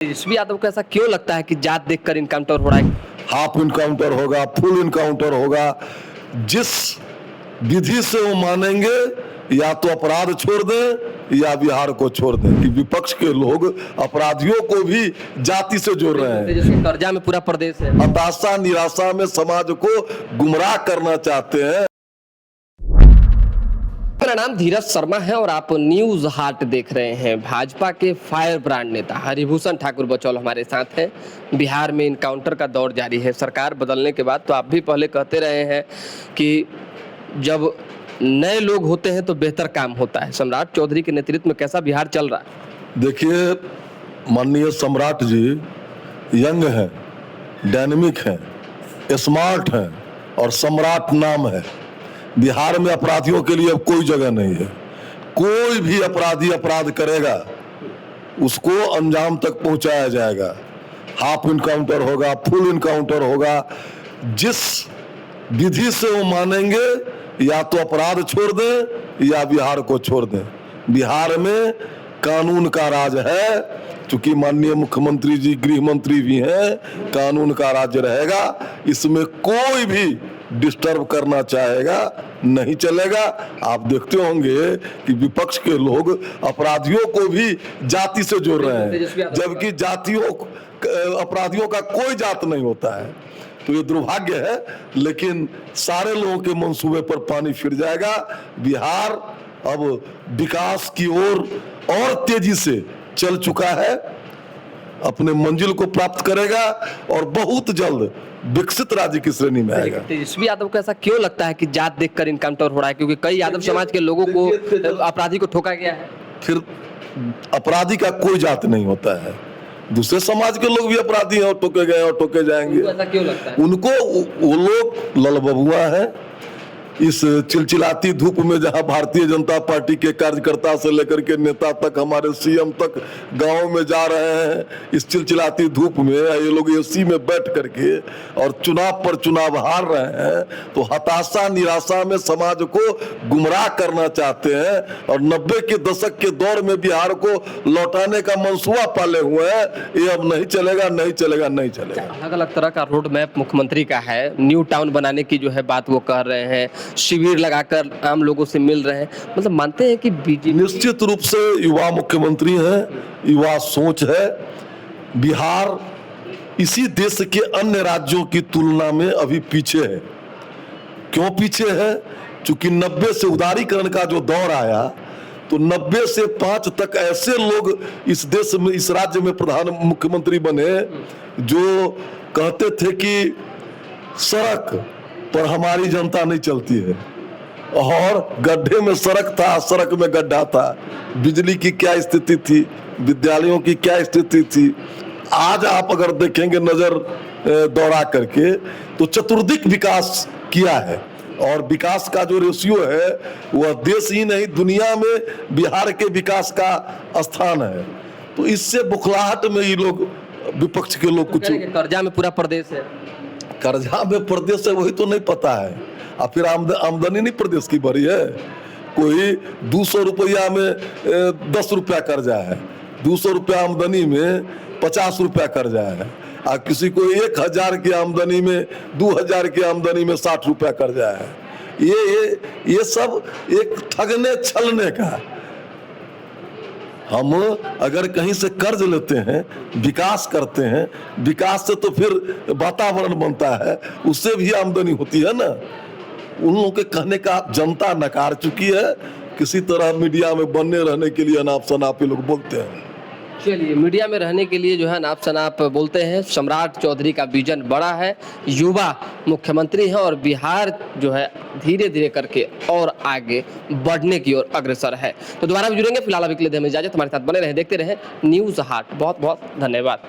तेजस्वी यादव को ऐसा क्यों लगता है कि जात देखकर इनकाउंटर हो रहा है? हाफ इनकाउंटर होगा, फुल इनकाउंटर होगा। जिस विधि से वो मानेंगे, या तो अपराध छोड़ दें या बिहार को छोड़ दें। कि विपक्ष के लोग अपराधियों को भी जाति से जोड़ रहे हैं। तेजस्वी कर्जा में पूरा प्रदेश है। हताशा निराशा में समाज को गुमराह करना चाहते हैं। मेरा नाम धीरज शर्मा है और आप न्यूज हाट देख रहे हैं। भाजपा के फायर ब्रांड नेता हरिभूषण ठाकुर बचौल हमारे साथ हैं। बिहार में इनकाउंटर का दौर जारी है। सरकार बदलने के बाद तो आप भी पहले कहते रहे हैं कि जब नए लोग होते हैं तो बेहतर काम होता है। सम्राट चौधरी के नेतृत्व में कैसा बिहार चल रहा है? देखिए, माननीय सम्राट जी यंग हैं, डायनेमिक हैं, स्मार्ट हैं और सम्राट नाम है। बिहार में अपराधियों के लिए अब कोई जगह नहीं है। कोई भी अपराधी अपराध करेगा उसको अंजाम तक पहुंचाया जाएगा। हाफ इनकाउंटर होगा, फुल इनकाउंटर होगा। जिस विधि से वो मानेंगे, या तो अपराध छोड़ दें या बिहार को छोड़ दें। बिहार में कानून का राज है। चूंकि माननीय मुख्यमंत्री जी गृह मंत्री भी हैं, कानून का राज रहेगा। इसमें कोई भी डिस्टर्ब करना चाहेगा नहीं चलेगा। आप देखते होंगे कि विपक्ष के लोग अपराधियों को भी जाति से जोड़ रहे हैं, जबकि अपराधियों का कोई जात नहीं होता है। तो ये दुर्भाग्य है, लेकिन सारे लोगों के मंसूबे पर पानी फिर जाएगा। बिहार अब विकास की ओर और तेजी से चल चुका है, अपने मंजिल को प्राप्त करेगा और बहुत जल्द विकसित राज्य की श्रेणी में आएगा। तेजस्वी यादव को ऐसा क्यों लगता है कि जात देखकर इनकाउंटर हो रहा है? क्योंकि कई यादव समाज के लोगों को, अपराधी को ठोका गया है। फिर अपराधी का कोई जात नहीं होता है। दूसरे समाज के लोग भी अपराधी हैं और ठोके गए और ठोके जाएंगे। ऐसा क्यों लगता है? उनको वो लोग ललबबुआ है। इस चिलचिलाती धूप में जहां भारतीय जनता पार्टी के कार्यकर्ता से लेकर के नेता तक, हमारे सीएम तक गांव में जा रहे हैं, इस चिलचिलाती धूप में ये लोग एसी में बैठ करके और चुनाव पर चुनाव हार रहे हैं, तो हताशा निराशा में समाज को गुमराह करना चाहते हैं। और 90 के दशक के दौर में बिहार को लौटाने का मंसूबा पाले हुए हैं। ये अब नहीं चलेगा, नहीं चलेगा, नहीं चलेगा। अलग अलग तरह का रोड मैप मुख्यमंत्री का है। न्यू टाउन बनाने की जो है बात वो कर रहे हैं, शिविर लगाकर आम लोगों से मिल रहे हैं। मतलब मानते हैं कि बीजेपी निश्चित रूप से युवा मुख्यमंत्री हैं, युवा सोच है। बिहार इसी देश के अन्य राज्यों की तुलना में अभी पीछे है। क्यों पीछे है? क्योंकि 90 से उदारीकरण का जो दौर आया, तो 90 से 5 तक ऐसे लोग इस देश में, इस राज्य में प्रधान मुख्यमंत्री बने जो कहते थे कि सड़क पर हमारी जनता नहीं चलती है, और गड्ढे में सड़क था, सड़क में गड्ढा था। बिजली की क्या स्थिति थी, विद्यालयों की क्या स्थिति थी। आज आप अगर देखेंगे नजर दौड़ा करके, तो चतुर्दिक विकास किया है। और विकास का जो रेशियो है वह देश ही नहीं दुनिया में बिहार के विकास का स्थान है। तो इससे बुखलाहट में ये लोग, विपक्ष के लोग, कुछ कर्जा में पूरा प्रदेश है। कर्जा में प्रदेश है वही तो नहीं पता है। और फिर आमदनी नहीं प्रदेश की बढ़ी है। कोई 200 रुपया में 10 रुपया कर्जा है, 200 रुपया आमदनी में 50 रुपया कर्जा है। और किसी को 1000 की आमदनी में, 2000 की आमदनी में 60 रुपया कर्जा है। ये सब एक ठगने छलने का। हम अगर कहीं से कर्ज लेते हैं, विकास करते हैं, विकास से तो फिर वातावरण बनता है, उससे भी आमदनी होती है ना। उन लोगों के कहने का जनता नकार चुकी है। किसी तरह मीडिया में बने रहने के लिए अनाप शनाप लोग बोलते हैं। चलिए, मीडिया में रहने के लिए जो है नाप शनाप बोलते हैं। सम्राट चौधरी का विजन बड़ा है, युवा मुख्यमंत्री है और बिहार जो है धीरे धीरे करके और आगे बढ़ने की ओर अग्रसर है। तो दोबारा भी जुड़ेंगे। फिलहाल अभी के लिए हमें इजाजत। हमारे साथ बने रहे, देखते रहे न्यूज हाट। बहुत बहुत धन्यवाद।